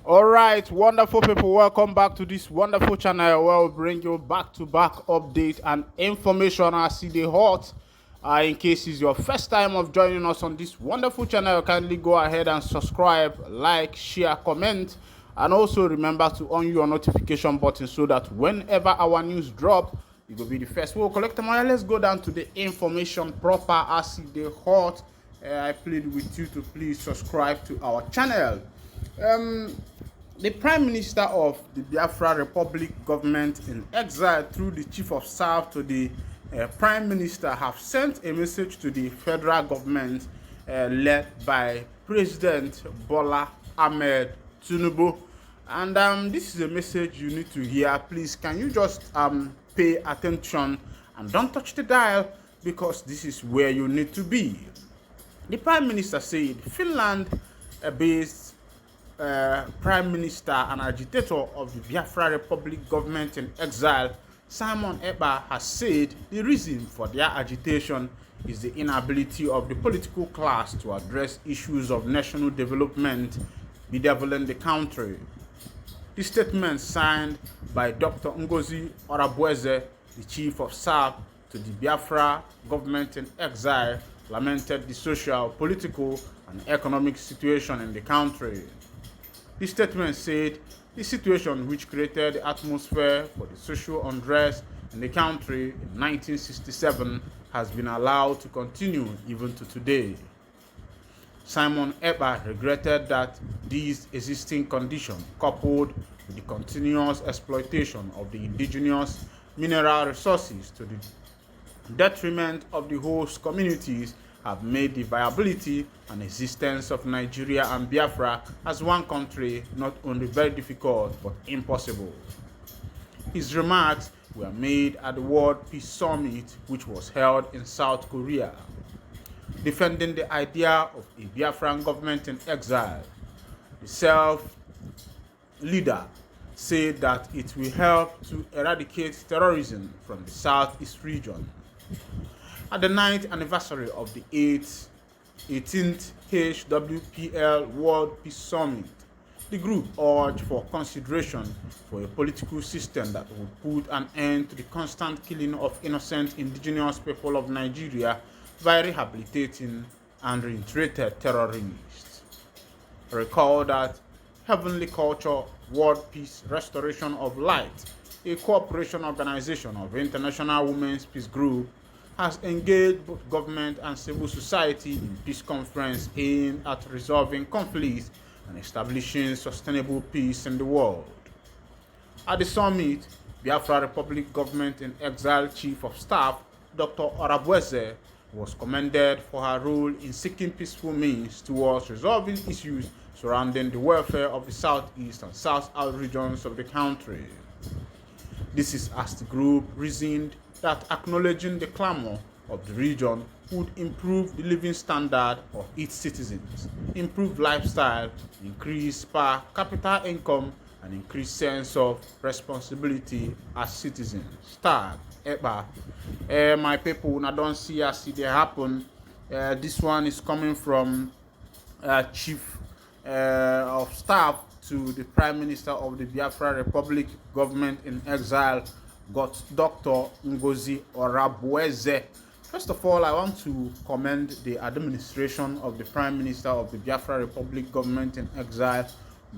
All right, wonderful people, welcome back to this wonderful channel where we bring you back-to-back update and information as see the hot. In case it's your first time of joining us on this wonderful channel, kindly go ahead and subscribe, like, share, comment, and also remember to on your notification button so that whenever our news drop, you will be the first. We'll collect them. Let's go down to the information proper as see the hot. I plead with you to please subscribe to our channel. The Prime Minister of the Biafra Republic government in exile through the Chief of Staff to the Prime Minister have sent a message to the federal government led by President Bola Ahmed TINUBU. And this is a message you need to hear. Please, can you just pay attention and don't touch the dial because this is where you need to be. The Prime Minister said Finland-based Prime Minister and agitator of the Biafra Republic government in exile, Simon Ekpa, has said the reason for their agitation is the inability of the political class to address issues of national development bedeviling the country. The statement signed by Dr. Ngozi Orabueze, the Chief of Staff to the Biafra government in exile, lamented the social, political, and economic situation in the country. The statement said the situation which created the atmosphere for the social unrest in the country in 1967 has been allowed to continue even to today. Simon Ekpa regretted that these existing conditions, coupled with the continuous exploitation of the indigenous mineral resources to the detriment of the host communities, have made the viability and existence of Nigeria and Biafra as one country not only very difficult but impossible. His remarks were made at the World Peace Summit, which was held in South Korea. Defending the idea of a Biafran government in exile, the self-leader said that it will help to eradicate terrorism from the Southeast region. At the 9th anniversary of the 18th HWPL World Peace Summit, the group urged for consideration for a political system that would put an end to the constant killing of innocent indigenous people of Nigeria by rehabilitating and reintegrated terrorists. Recall that Heavenly Culture World Peace Restoration of Light, a cooperation organization of International Women's Peace Group, has engaged both government and civil society in peace conference aimed at resolving conflicts and establishing sustainable peace in the world. At the summit, Biafra Republic government in exile Chief of Staff Dr. Orabueze was commended for her role in seeking peaceful means towards resolving issues surrounding the welfare of the southeast and south-out regions of the country. This is as the group reasoned that acknowledging the clamor of the region would improve the living standard of its citizens, improve lifestyle, increase per capita income, and increase sense of responsibility as citizens. Tag Ekpa. My people, I don't see as it happen. This one is coming from Chief of Staff to the Prime Minister of the Biafra Republic government in exile, got Dr. Ngozi Orabueze. First of all, I want to commend the administration of the Prime Minister of the Biafra Republic government in exile,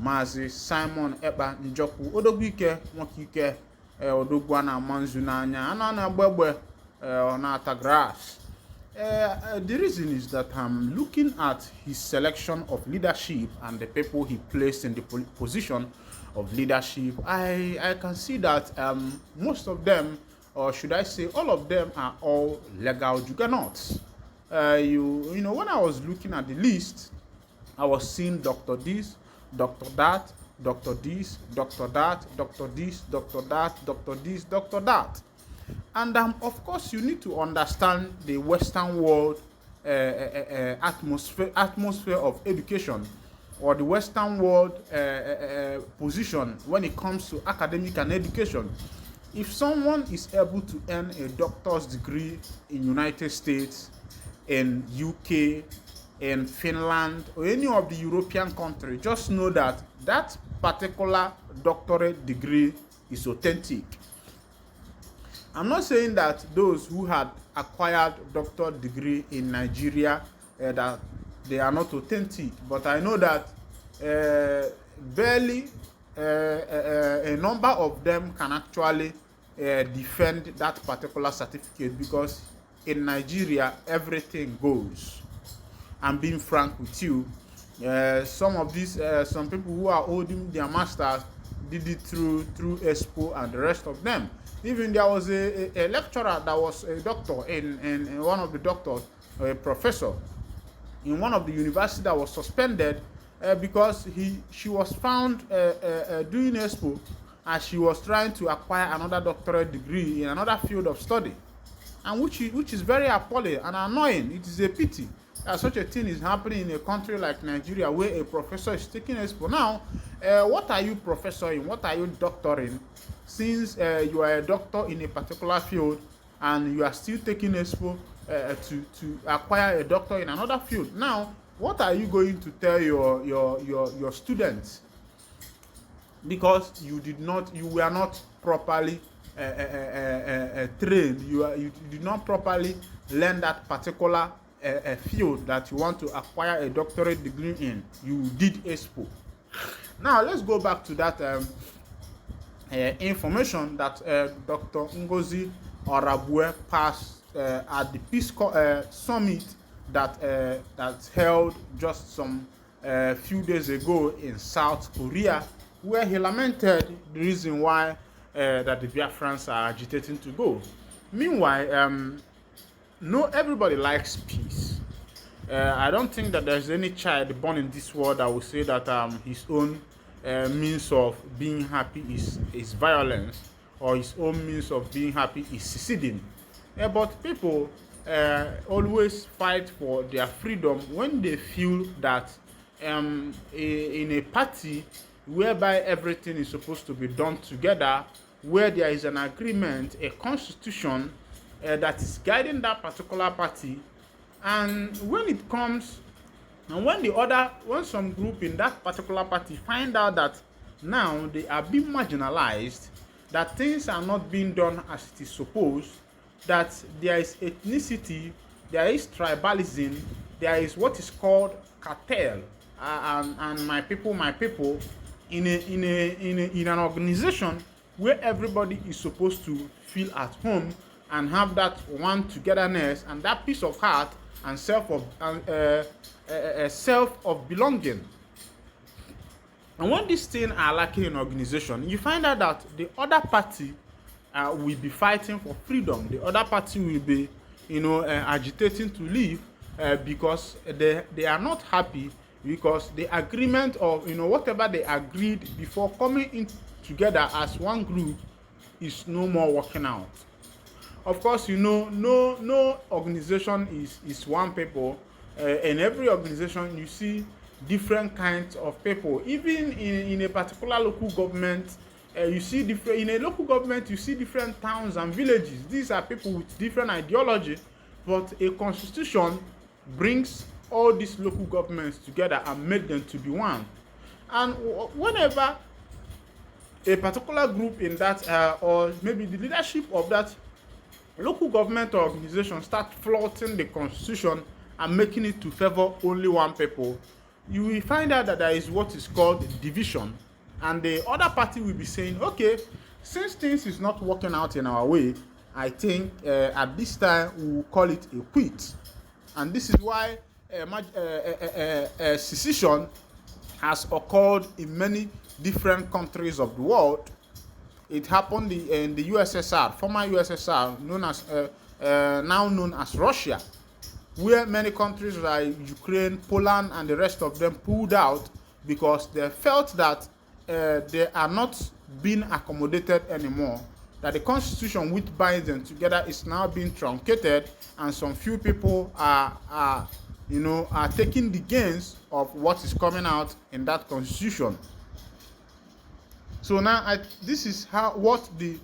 Mazi Simon Ekpa Njoku. Odogwike Mwakike Odogwana Manzunanya Anana Bwebwe Onata Grass. The reason is that I'm looking at his selection of leadership and the people he placed in the position of leadership. I can see that most of them, or should I say all of them, are all legal juggernauts. You know, when I was looking at the list, I was seeing Dr. This, Dr. That, Dr. This, Dr. That, Dr. This, Dr. That, Dr. This, Dr. That. And of course, you need to understand the Western world atmosphere of education, or the Western world position when it comes to academic and education. If someone is able to earn a doctor's degree in United States, in UK, in Finland, or any of the European countries, just know that that particular doctorate degree is authentic. I'm not saying that those who had acquired doctorate degree in Nigeria that they are not authentic, but I know that barely a number of them can actually defend that particular certificate, because in Nigeria everything goes. I'm being frank with you. Some people who are holding their masters did it through Expo and the rest of them. Even there was a lecturer that was a doctor in one of the doctors, a professor in one of the universities that was suspended because she was found doing Expo as she was trying to acquire another doctorate degree in another field of study, and which is very appalling and annoying. It is a pity that such a thing is happening in a country like Nigeria, where a professor is taking Expo. Now, what are you professor in? What are you doctoring? Since you are a doctor in a particular field and you are still taking Expo to acquire a doctor in another field. Now, what are you going to tell your students? Because you were not properly trained. You did not properly learn that particular field that you want to acquire a doctorate degree in. You did Expo. Now let's go back to that information that Dr. Ngozi Orabue passed at the Peace Summit that held just some few days ago in South Korea, where he lamented the reason why that the Biafrans are agitating to go. Meanwhile, no, everybody likes peace. I don't think that there's any child born in this world that will say that his own means of being happy is violence, or his own means of being happy is seceding. But people always fight for their freedom when they feel that in a party whereby everything is supposed to be done together, where there is an agreement, a constitution that is guiding that particular party, and when it comes, and when some group in that particular party find out that now they are being marginalized, that things are not being done as it is supposed, that there is ethnicity, there is tribalism, there is what is called cartel, and my people, in an organization where everybody is supposed to feel at home and have that one togetherness and that peace of heart and self of belonging. And when these things are lacking in organization, you find out that the other party will be fighting for freedom. The other party will be, agitating to leave because they are not happy, because the agreement of whatever they agreed before coming in together as one group is no more working out. Of course, no organization is one people. In every organization, you see different kinds of people. Even in a particular local government, you see different. In a local government, you see different towns and villages. These are people with different ideology, but a constitution brings all these local governments together and make them to be one. And whenever a particular group in that, or maybe the leadership of that local government or organization start flouting the constitution and making it to favor only one people, you will find out that there is what is called division, and the other party will be saying, okay, since things is not working out in our way, I think at this time we will call it a quit. And this is why secession has occurred in many different countries of the world. It happened in the USSR, former USSR, now known as Russia, where many countries like Ukraine, Poland, and the rest of them pulled out because they felt that they are not being accommodated anymore, that the constitution which binds them together is now being truncated, and some few people are taking the gains of what is coming out in that constitution. So now this is what the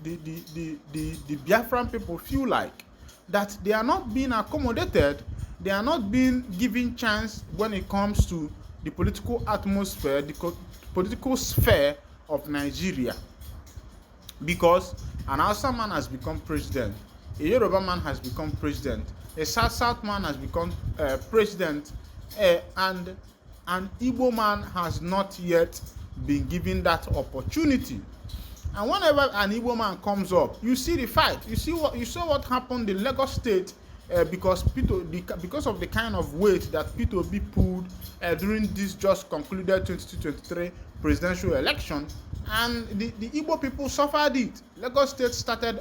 Biafran people feel like, that they are not being accommodated, they are not being given chance when it comes to the political atmosphere, political sphere of Nigeria, because an Hausa man has become president, a Yoruba man has become president, a South man has become president, and an Igbo man has not yet been given that opportunity. And whenever an Igbo man comes up, you see the fight. You saw what happened in Lagos State, because of the kind of weight that P2B pulled during this just concluded 2023 presidential election, and the Igbo people suffered it. Lagos State started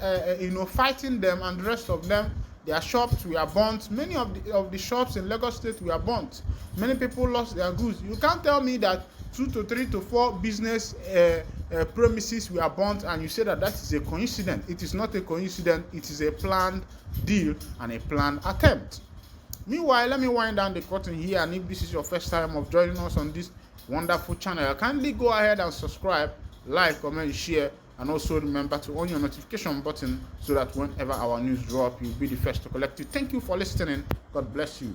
fighting them, and the rest of them, their shops were burnt. Many of the shops in Lagos State were burnt. Many people lost their goods. You can't tell me that 2 to 3 to 4 business premises were burnt and you say that is a coincidence. It is not a coincidence. It is a planned deal and a planned attempt. Meanwhile, let me wind down the curtain here, and if this is your first time of joining us on this wonderful channel, kindly go ahead and subscribe, like, comment, share, and also remember to on your notification button so that whenever our news drop, you'll be the first to collect it. Thank you for listening. God bless you.